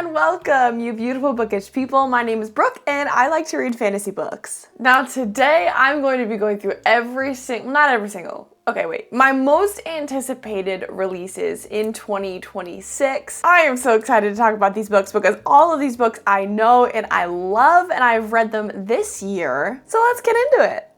and welcome, you beautiful bookish people. My name is Brooke and I like to read fantasy books. Now today I'm going to be going through my most anticipated releases in 2026. I am so excited to talk about these books because all of these books I know and I love and I've read them this year. So let's get into it.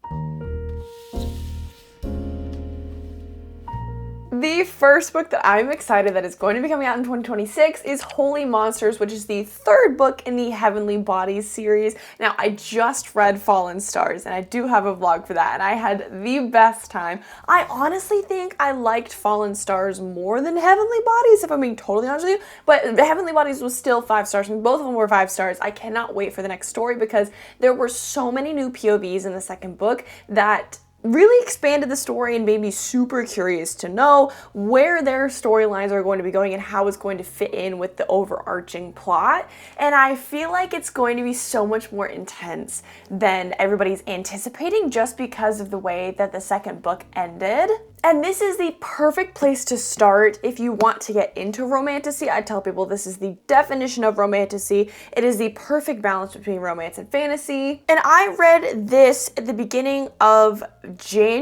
The first book that I'm excited that is going to be coming out in 2026 is Holy Monsters, which is the third book in the Heavenly Bodies series. Now, I just read Fallen Stars, and I do have a vlog for that, and I had the best time. I honestly think I liked Fallen Stars more than Heavenly Bodies, if I'm being totally honest with you, but Heavenly Bodies was still 5 stars, and both of them were 5 stars. I cannot wait for the next story because there were so many new POVs in the second book that really expanded the story and made me super curious to know where their storylines are going to be going and how it's going to fit in with the overarching plot. And I feel like it's going to be so much more intense than everybody's anticipating just because of the way that the second book ended. And this is the perfect place to start if you want to get into romantasy. I tell people this is the definition of romantasy. It is the perfect balance between romance and fantasy. And I read this at the beginning of January,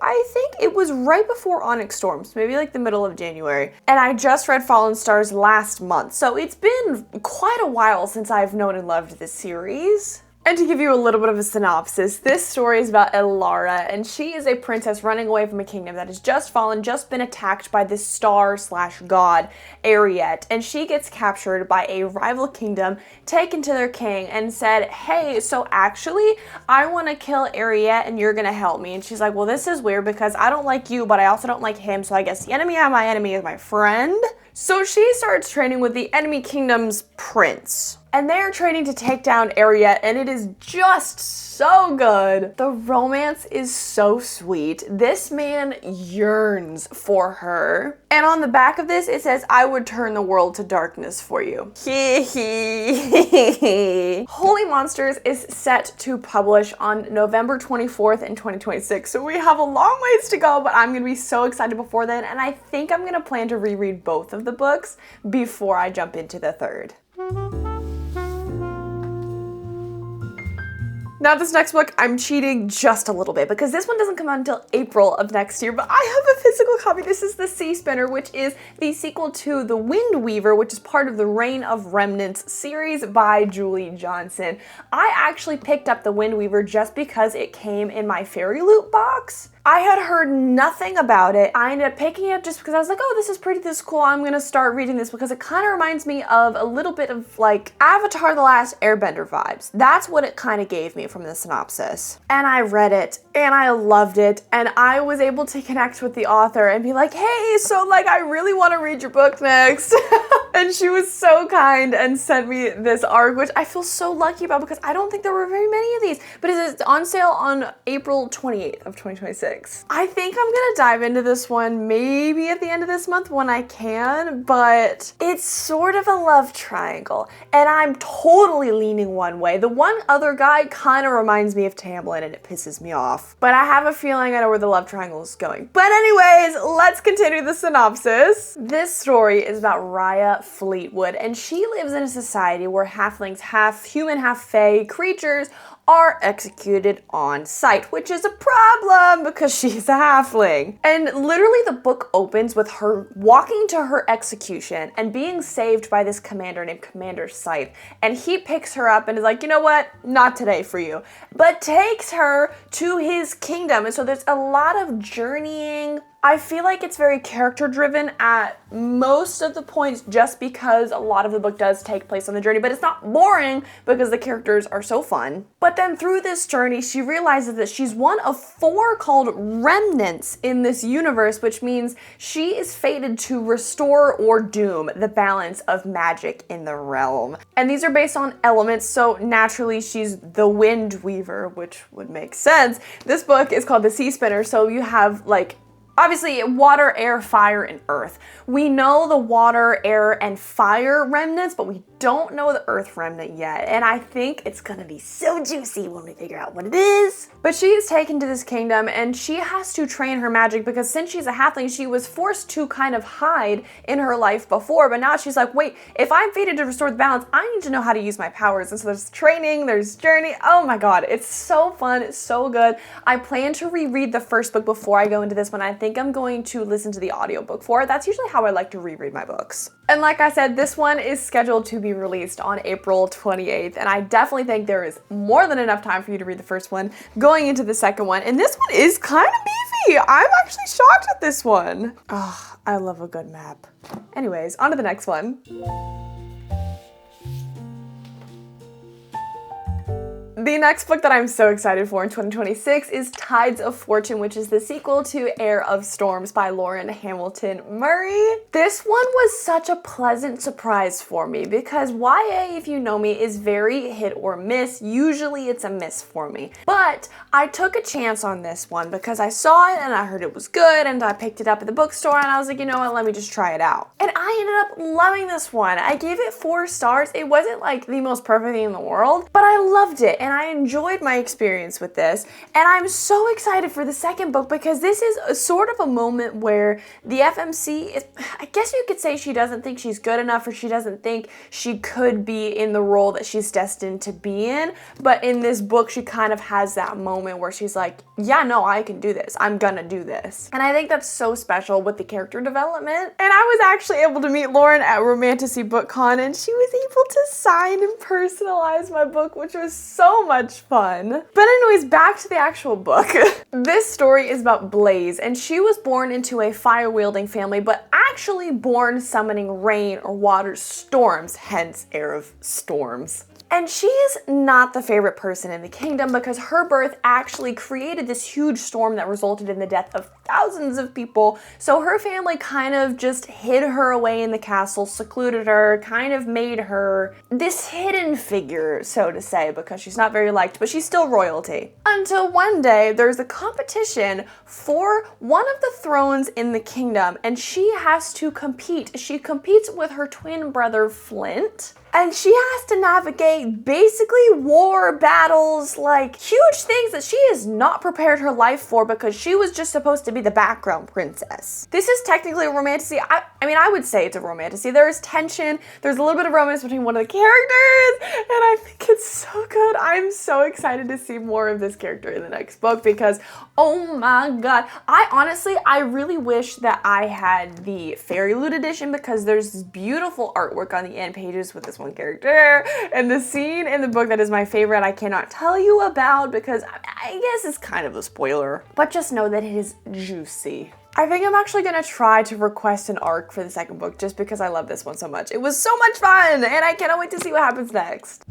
I think. It was right before Onyx Storms, maybe like the middle of January. And I just read Fallen Stars last month. So it's been quite a while since I've known and loved this series. And to give you a little bit of a synopsis, this story is about Elara, and she is a princess running away from a kingdom that has just fallen, just been attacked by this star/god, Ariete, and she gets captured by a rival kingdom, taken to their king, and said, hey, so actually, I want to kill Ariete and you're gonna help me. And she's like, well, this is weird because I don't like you, but I also don't like him, so I guess the enemy of my enemy is my friend. So she starts training with the enemy kingdom's prince. And they're training to take down Ariete, and it is just so good. The romance is so sweet. This man yearns for her. And on the back of this, it says, I would turn the world to darkness for you. Holy Monsters is set to publish on November 24th in 2026. So we have a long ways to go, but I'm gonna be so excited before then. And I think I'm gonna plan to reread both of the books before I jump into the third. Now this next book, I'm cheating just a little bit because this one doesn't come out until April of next year, but I have a physical copy. This is The Sea Spinner, which is the sequel to The Wind Weaver, which is part of the Reign of Remnants series by Julie Johnson. I actually picked up The Wind Weaver just because it came in my Fairy Loot box. I had heard nothing about it. I ended up picking it up just because I was like, oh, this is pretty, this is cool. I'm gonna start reading this because it kind of reminds me of a little bit of like Avatar: The Last Airbender vibes. That's what it kind of gave me from the synopsis. And I read it and I loved it and I was able to connect with the author and be like, hey, so like I really want to read your book next. And she was so kind and sent me this arc, which I feel so lucky about because I don't think there were very many of these, but it's on sale on April 28th of 2026. I think I'm gonna dive into this one maybe at the end of this month when I can, but it's sort of a love triangle and I'm totally leaning one way. The one other guy kind of reminds me of Tamlin and it pisses me off, but I have a feeling I know where the love triangle is going. But anyways, let's continue the synopsis. This story is about Raya Fleetwood, and she lives in a society where halflings, half human, half fae creatures are executed on sight, which is a problem because she's a halfling. And literally the book opens with her walking to her execution and being saved by this commander named Commander Scythe. And he picks her up and is like, you know what? Not today for you. But takes her to his kingdom. And so there's a lot of journeying. I feel like it's very character driven at most of the points just because a lot of the book does take place on the journey, but it's not boring because the characters are so fun. But then through this journey, she realizes that she's one of 4 called remnants in this universe, which means she is fated to restore or doom the balance of magic in the realm. And these are based on elements, so naturally she's the Wind Weaver, which would make sense. This book is called The Sea Spinner, so you have like Obviously, water, air, fire, and earth. We know the water, air, and fire remnants, but we don't know the earth remnant yet. And I think it's gonna be so juicy when we figure out what it is. But she is taken to this kingdom and she has to train her magic because since she's a halfling, she was forced to kind of hide in her life before. But now she's like, wait, if I'm fated to restore the balance, I need to know how to use my powers. And so there's training, there's journey. Oh my God, it's so fun, it's so good. I plan to reread the first book before I go into this one. I think I'm going to listen to the audiobook for it. That's usually how I like to reread my books. And like I said, this one is scheduled to be released on April 28th, and I definitely think there is more than enough time for you to read the first one going into the second one. And this one is kind of beefy. I'm actually shocked at this one. Oh, I love a good map. Anyways, on to the next one. The next book that I'm so excited for in 2026 is Tides of Fortune, which is the sequel to Heir of Storms by Lauren Hamilton Murray. This one was such a pleasant surprise for me because YA, if you know me, is very hit or miss. Usually it's a miss for me. But I took a chance on this one because I saw it and I heard it was good and I picked it up at the bookstore and I was like, you know what, let me just try it out. And I ended up loving this one. I gave it 4 stars. It wasn't like the most perfect thing in the world, but I loved it. And I enjoyed my experience with this, and I'm so excited for the second book because this is a sort of a moment where the FMC is, I guess you could say she doesn't think she's good enough or she doesn't think she could be in the role that she's destined to be in, but in this book she kind of has that moment where she's like, yeah, no, I can do this. I'm gonna do this. And I think that's so special with the character development. And I was actually able to meet Lauren at Romantasy BookCon and she was able to sign and personalize my book, which was so much fun. But anyways, back to the actual book. This story is about Blaze, and she was born into a fire-wielding family, but actually born summoning rain or water storms, hence Heir of Storms. And she is not the favorite person in the kingdom because her birth actually created this huge storm that resulted in the death of thousands of people. So her family kind of just hid her away in the castle, secluded her, kind of made her this hidden figure, so to say, because she's not very liked, but she's still royalty. Until one day there's a competition for one of the thrones in the kingdom and she has to compete. She competes with her twin brother Flint. And she has to navigate basically war, battles, like huge things that she has not prepared her life for because she was just supposed to be the background princess. This is technically a romantasy. I mean, I would say it's a romantasy. There is tension. There's a little bit of romance between one of the characters, and I think it's so good. I'm so excited to see more of this character in the next book because, oh my God. I really wish that I had the Fairy Loot edition because there's this beautiful artwork on the end pages with this one character, and the scene in the book that is my favorite I cannot tell you about because I guess it's kind of a spoiler, but just know that it is juicy. I think I'm actually gonna try to request an arc for the second book just because I love this one so much. It was so much fun and I cannot wait to see what happens next.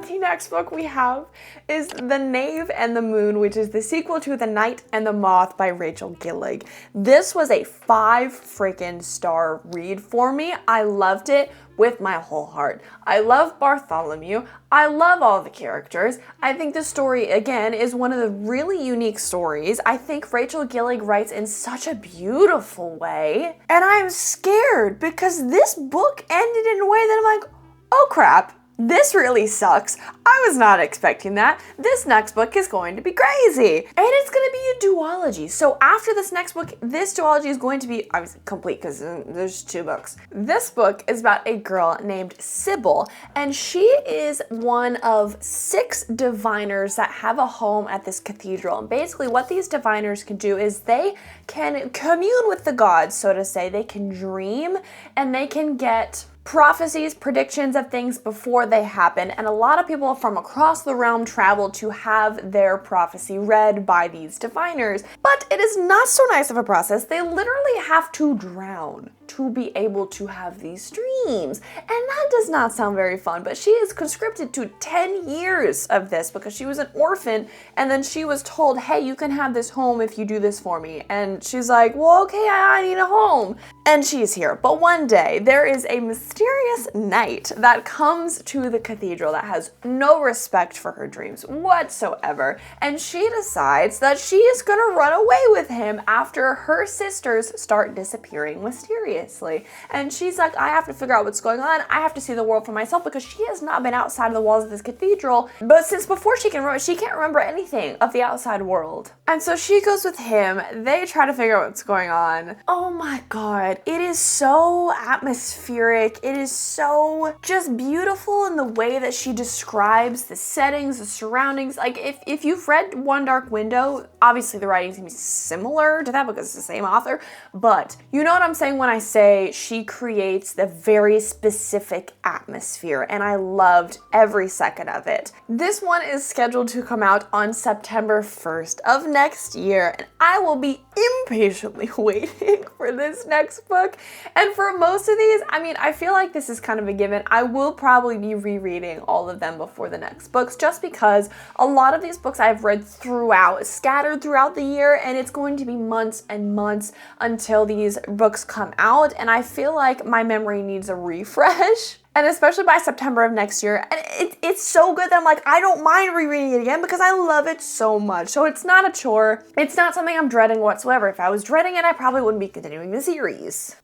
The next book we have is The Knave and the Moon, which is the sequel to The Night and the Moth by Rachel Gillig. This was a 5 freaking star read for me. I loved it with my whole heart. I love Bartholomew. I love all the characters. I think the story, again, is one of the really unique stories. I think Rachel Gillig writes in such a beautiful way. And I'm scared because this book ended in a way that I'm like, oh crap. This really sucks. I was not expecting that. This next book is going to be crazy. And it's going to be a duology. So after this next book, this duology is going to be obviously complete because there's 2 books. This book is about a girl named Sybil, and she is one of 6 diviners that have a home at this cathedral. And basically what these diviners can do is they can commune with the gods, so to say. They can dream and they can get prophecies, predictions of things before they happen, and a lot of people from across the realm travel to have their prophecy read by these diviners. But it is not so nice of a process. They literally have to drown to be able to have these dreams. And that does not sound very fun, but she is conscripted to 10 years of this because she was an orphan, and then she was told, hey, you can have this home if you do this for me. And she's like, well, okay, I need a home. And she's here. But one day, there is a mysterious knight that comes to the cathedral that has no respect for her dreams whatsoever. And she decides that she is gonna run away with him after her sisters start disappearing mysteriously. And she's like, I have to figure out what's going on. I have to see the world for myself because she has not been outside of the walls of this cathedral. But since before she can't remember anything of the outside world. And so she goes with him. They try to figure out what's going on. Oh my God. It is so atmospheric. It is so just beautiful in the way that she describes the settings, the surroundings. Like if you've read One Dark Window, obviously the writing's gonna be similar to that because it's the same author, but you know what I'm saying when I say she creates the very specific atmosphere, and I loved every second of it. This one is scheduled to come out on September 1st of next year, and I will be impatiently waiting for this next book. And for most of these, I mean, I feel like this is kind of a given. I will probably be rereading all of them before the next books, just because a lot of these books I've read scattered throughout the year, and it's going to be months and months until these books come out, and I feel like my memory needs a refresh. And especially by September of next year. And it's so good that I'm like, I don't mind rereading it again because I love it so much. So it's not a chore. It's not something I'm dreading whatsoever. If I was dreading it, I probably wouldn't be continuing the series.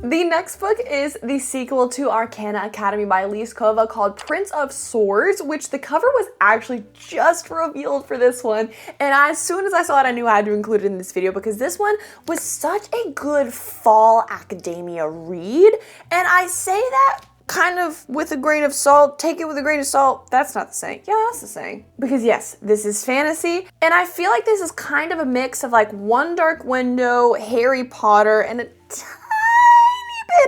The next book is the sequel to Arcana Academy by Liskova called Prince of Swords, which the cover was actually just revealed for this one. And as soon as I saw it, I knew I had to include it in this video because this one was such a good fall academia read. And I say that kind of with a grain of salt. Take it with a grain of salt. That's not the saying. Yeah, that's the saying. Because yes, this is fantasy. And I feel like this is kind of a mix of like One Dark Window, Harry Potter, and a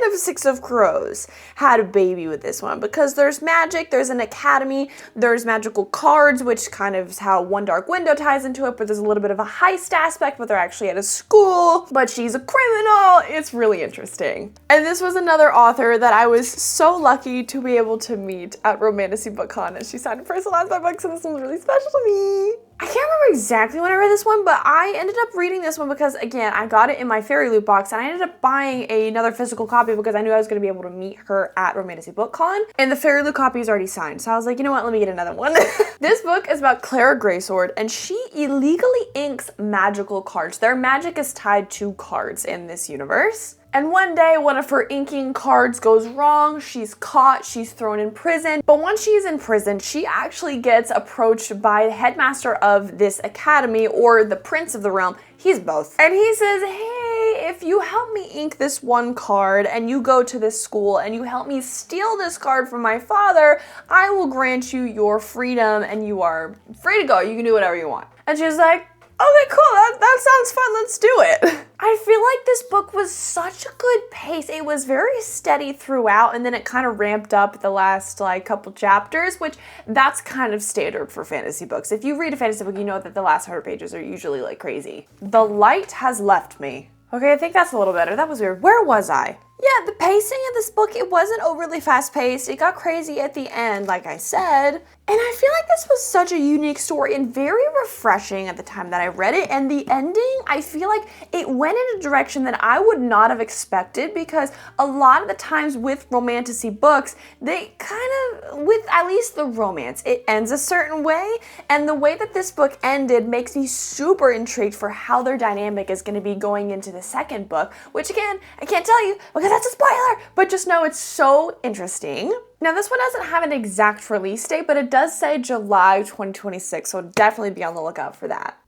bit of Six of Crows had a baby with this one because there's magic, there's an academy, there's magical cards, which kind of is how One Dark Window ties into it, but there's a little bit of a heist aspect, but they're actually at a school, but she's a criminal. It's really interesting. And this was another author that I was so lucky to be able to meet at Romantasy BookCon, and she signed and personalized my books, and this one's really special to me. I can't remember exactly when I read this one, but I ended up reading this one because, again, I got it in my Fairy Loot box, and I ended up buying another physical copy because I knew I was going to be able to meet her at Romantasy BookCon, and the Fairy Loot copy is already signed, so I was like, you know what, let me get another one. This book is about Clara Greysword, and she illegally inks magical cards. Their magic is tied to cards in this universe. And one day, one of her inking cards goes wrong, she's caught, she's thrown in prison. But once she's in prison, she actually gets approached by the headmaster of this academy, or the prince of the realm. He's both. And he says, hey, if you help me ink this one card and you go to this school and you help me steal this card from my father, I will grant you your freedom and you are free to go. You can do whatever you want. And she's like, okay, cool, that sounds fun, let's do it. I feel like this book was such a good pace. It was very steady throughout, and then it kind of ramped up the last couple chapters, which that's kind of standard for fantasy books. If you read a fantasy book, you know that the last 100 pages are usually like crazy. The light has left me. Okay, I think that's a little better. That was weird. Where was I? Yeah, the pacing of this book, it wasn't overly fast-paced. It got crazy at the end, like I said. And I feel like this was such a unique story and very refreshing at the time that I read it. And the ending, I feel like it went in a direction that I would not have expected, because a lot of the times with romantasy books, they kind of, with at least the romance, it ends a certain way. And the way that this book ended makes me super intrigued for how their dynamic is going to be going into the second book, which again, I can't tell you because that's a spoiler, but just know it's so interesting. Now, this one doesn't have an exact release date, but it does say July 2026, so definitely be on the lookout for that.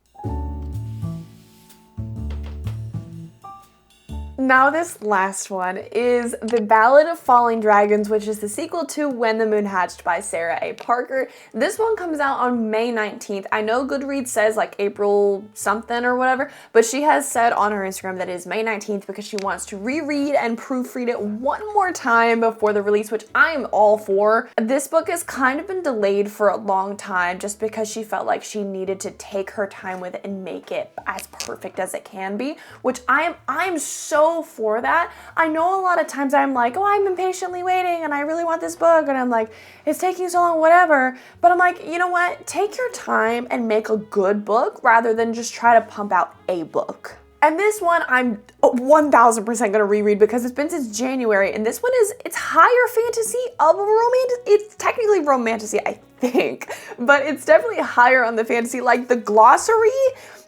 Now this last one is The Ballad of Falling Dragons, which is the sequel to When the Moon Hatched by Sarah A. Parker. This one comes out on May 19th. I know Goodreads says like April something or whatever, but she has said on her Instagram that it is May 19th because she wants to reread and proofread it one more time before the release, which I'm all for. This book has kind of been delayed for a long time just because she felt like she needed to take her time with it and make it as perfect as it can be, which I'm so so for that. I know a lot of times I'm like, oh, I'm impatiently waiting and I really want this book, and I'm like, it's taking so long, whatever. But I'm like, you know what? Take your time and make a good book rather than just try to pump out a book. And this one I'm 1000% gonna reread because it's been since January, and this one it's higher fantasy of a romance. It's technically romantasy, I think, but it's definitely higher on the fantasy. Like the glossary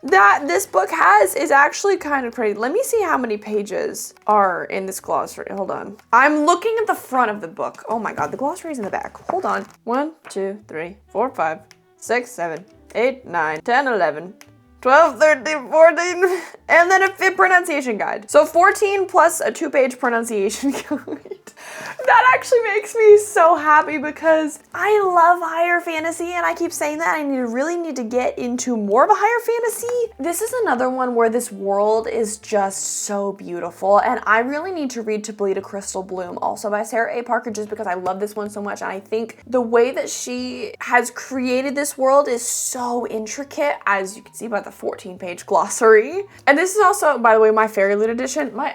that this book has is actually kind of pretty. Let me see how many pages are in this glossary. Hold on. I'm looking at the front of the book. Oh my God, the glossary is in the back. Hold on. 1, 2, 3, 4, 5, 6, 7, 8, 9, 10, 11. 12, 13, 14, and then a pronunciation guide. So 14 plus a 2-page pronunciation guide. That actually makes me so happy because I love higher fantasy, and I keep saying that I really need to get into more of a higher fantasy. This is another one where this world is just so beautiful, and I really need to read To Bleed a Crystal Bloom, also by Sarah A. Parker, just because I love this one so much, and I think the way that she has created this world is so intricate, as you can see by the 14-page glossary. And this is also, by the way, my Fairy Loot edition. Have my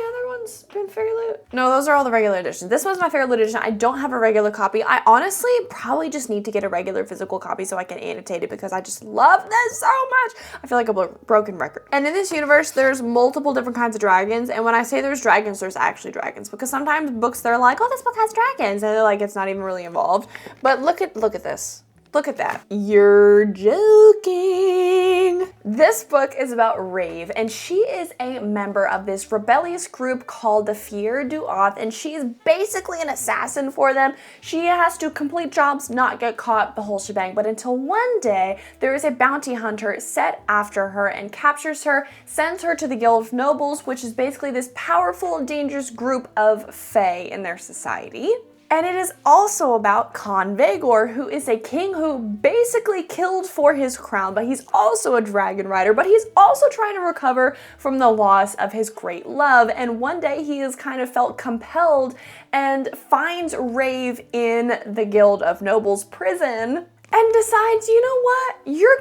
other ones been Fairy Loot? No, those are all the regular editions. This one's my Fairy Loot edition. I don't have a regular copy. I honestly probably just need to get a regular physical copy so I can annotate it because I just love this so much. I feel like a broken record. And in this universe, there's multiple different kinds of dragons. And when I say there's dragons, there's actually dragons, because sometimes books, they're like, oh, this book has dragons, and they're like, it's not even really involved. But look at this. Look at that. You're joking. This book is about Rave, and she is a member of this rebellious group called the Fier du Oth, and she is basically an assassin for them. She has to complete jobs, not get caught, the whole shebang. But until one day, there is a bounty hunter set after her and captures her, sends her to the Guild of Nobles, which is basically this powerful, dangerous group of fae in their society. And it is also about Con Vagor, who is a king who basically killed for his crown, but he's also a dragon rider, but he's also trying to recover from the loss of his great love. And one day he has kind of felt compelled and finds Rave in the Guild of Nobles prison and decides, you know what, you're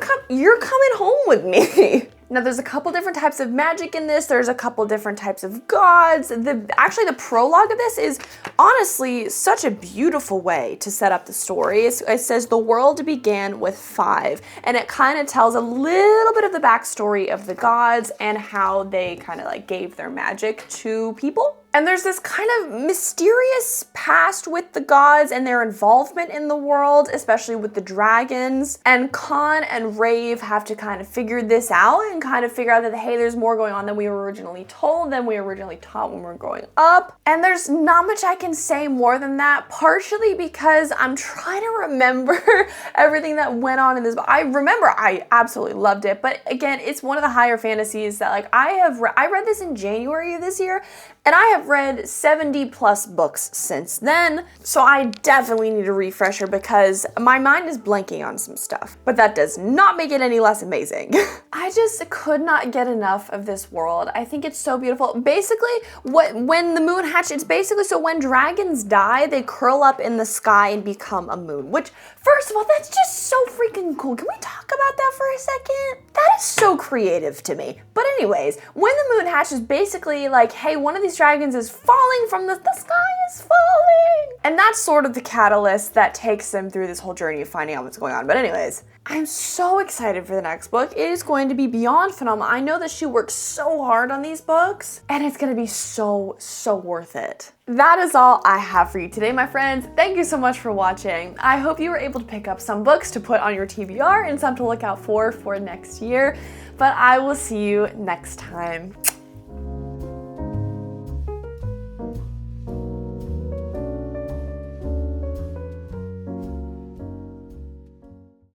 coming home with me. Now, there's a couple different types of magic in this. There's a couple different types of gods. Actually, the prologue of this is honestly such a beautiful way to set up the story. It says the world began with 5, and it kind of tells a little bit of the backstory of the gods and how they kind of like gave their magic to people. And there's this kind of mysterious past with the gods and their involvement in the world, especially with the dragons. And Con and Rave have to kind of figure this out and kind of figure out that, hey, there's more going on than we were originally told, than we originally taught when we were growing up. And there's not much I can say more than that, partially because I'm trying to remember everything that went on in this book. I remember I absolutely loved it, but again, it's one of the higher fantasies that like I read this in January of this year, and I have read 70 plus books since then, so I definitely need a refresher because my mind is blanking on some stuff. But that does not make it any less amazing. I just could not get enough of this world. I think it's so beautiful. Basically, when the moon hatched, it's basically so when dragons die, they curl up in the sky and become a moon, which, first of all, that's just so freaking cool. Can we talk about that for a second? That is so creative to me. But anyways, when the moon hatches, basically like, hey, one of these dragons is falling from the sky is falling. And that's sort of the catalyst that takes them through this whole journey of finding out what's going on. But anyways, I'm so excited for the next book. It is going to be beyond phenomenal. I know that she works so hard on these books, and it's going to be so worth it. That is all I have for you today, my friends. Thank you so much for watching. I hope you were able to pick up some books to put on your TBR and some to look out for next year. But I will see you next time.